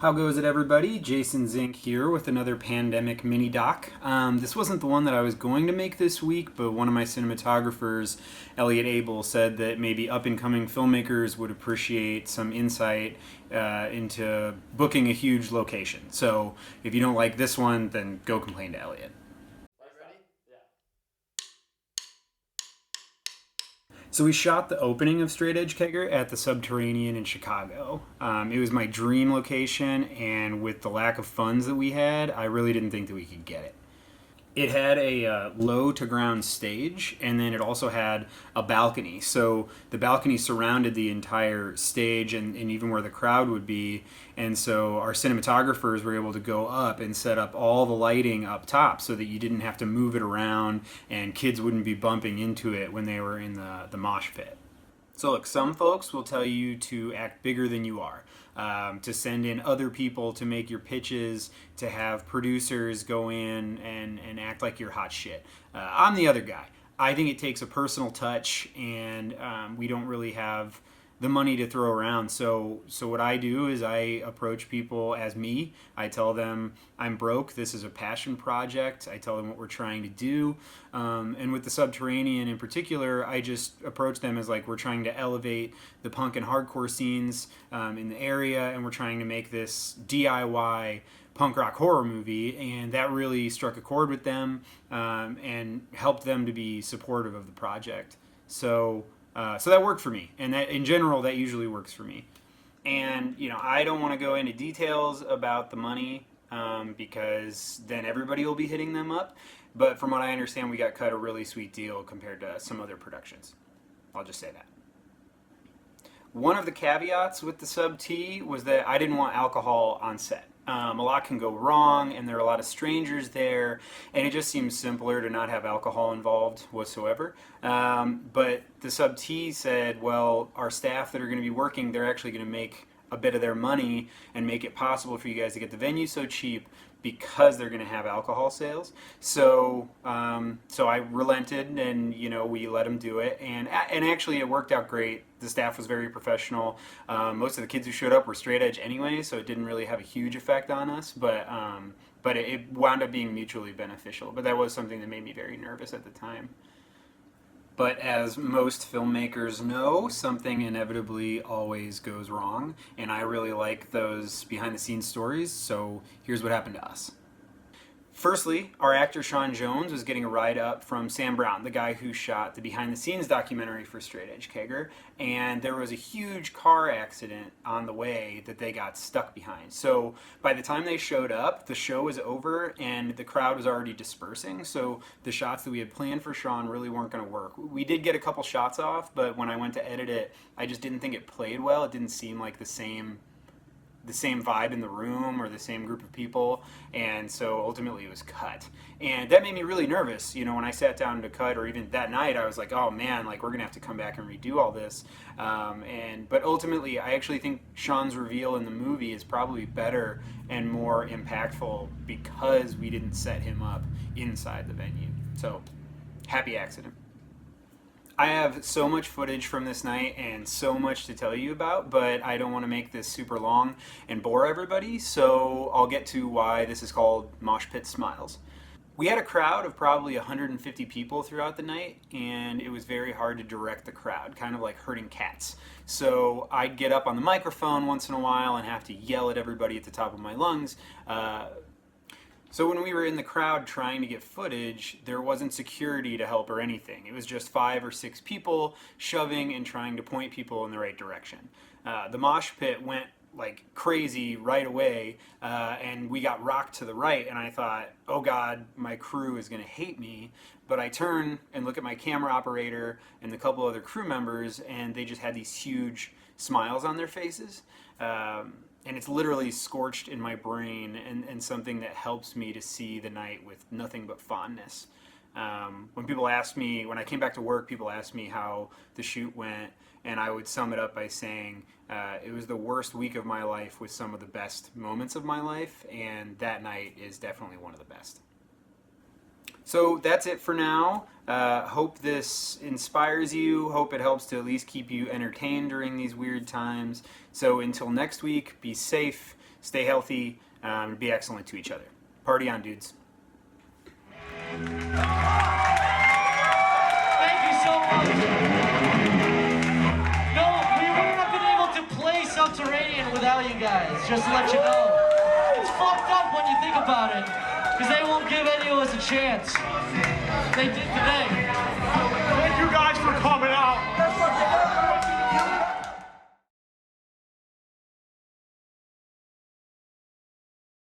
How goes it, everybody? Jason Zink here with another pandemic mini doc. This wasn't the one that I was going to make this week, but one of my cinematographers, Elliot Abel, said that maybe up-and-coming filmmakers would appreciate some insight into booking a huge location. So if you don't like this one, then go complain to Elliot. So we shot the opening of Straight Edge Kegger at the Subterranean in Chicago. It was my dream location, and with the lack of funds that we had, I really didn't think that we could get it. It had a low to ground stage, and then it also had a balcony. So the balcony surrounded the entire stage and even where the crowd would be. And so our cinematographers were able to go up and set up all the lighting up top so that you didn't have to move it around and kids wouldn't be bumping into it when they were in the mosh pit. So look, some folks will tell you to act bigger than you are, to send in other people to make your pitches, to have producers go in and act like you're hot shit. I'm the other guy. I think it takes a personal touch, and we don't really have the money to throw around. So what I do is I approach people as me. I tell them I'm broke. This is a passion project. I tell them what we're trying to do. And with the Subterranean in particular, I just approach them as like we're trying to elevate the punk and hardcore scenes in the area, and we're trying to make this DIY punk rock horror movie, and that really struck a chord with them and helped them to be supportive of the project. So that worked for me, and that in general that usually works for me. And I don't want to go into details about the money because then everybody will be hitting them up. But from what I understand, we got cut a really sweet deal compared to some other productions. I'll just say that. One of the caveats with the Sub T was that I didn't want alcohol on set. A lot can go wrong, and there are a lot of strangers there, and it just seems simpler to not have alcohol involved whatsoever. But the Sub T said, well, our staff that are going to be working, they're actually going to make a bit of their money and make it possible for you guys to get the venue so cheap because they're going to have alcohol sales. So I relented, and we let them do it, and actually it worked out great. The staff was very professional. Most of the kids who showed up were straight edge anyway, so it didn't really have a huge effect on us. But it wound up being mutually beneficial. But that was something that made me very nervous at the time. But as most filmmakers know, something inevitably always goes wrong, and I really like those behind-the-scenes stories, so here's what happened to us. Firstly, our actor Sean Jones was getting a ride up from Sam Brown, the guy who shot the behind-the-scenes documentary for Straight Edge Kegger, and there was a huge car accident on the way that they got stuck behind. So by the time they showed up, the show was over and the crowd was already dispersing, so the shots that we had planned for Sean really weren't going to work. We did get a couple shots off, but when I went to edit it, I just didn't think it played well. It didn't seem like the same vibe in the room or the same group of people, and so ultimately it was cut. And that made me really nervous. When I sat down to cut, or even that night, I was like, oh man, like we're gonna have to come back and redo all this. But ultimately, I actually think Sean's reveal in the movie is probably better and more impactful because we didn't set him up inside the venue. So, happy accident. I have so much footage from this night and so much to tell you about, but I don't want to make this super long and bore everybody, so I'll get to why this is called Moshpit Smiles. We had a crowd of probably 150 people throughout the night, and it was very hard to direct the crowd, kind of like herding cats. So I'd get up on the microphone once in a while and have to yell at everybody at the top of my lungs. So when we were in the crowd trying to get footage, there wasn't security to help or anything. It was just 5 or 6 people shoving and trying to point people in the right direction. The mosh pit went like crazy right away, and we got rocked to the right, and I thought, oh God, my crew is going to hate me. But I turn and look at my camera operator and the couple other crew members, and they just had these huge smiles on their faces. And it's literally scorched in my brain, and something that helps me to see the night with nothing but fondness. When I came back to work, people asked me how the shoot went, and I would sum it up by saying it was the worst week of my life with some of the best moments of my life, and that night is definitely one of the best. So that's it for now. Hope this inspires you. Hope it helps to at least keep you entertained during these weird times. So until next week, be safe, stay healthy, and be excellent to each other. Party on, dudes. Thank you so much. No, we wouldn't have been able to play Subterranean without you guys, just to let you know. It's fucked up when you think about it, because they won't give any of us a chance. They did today.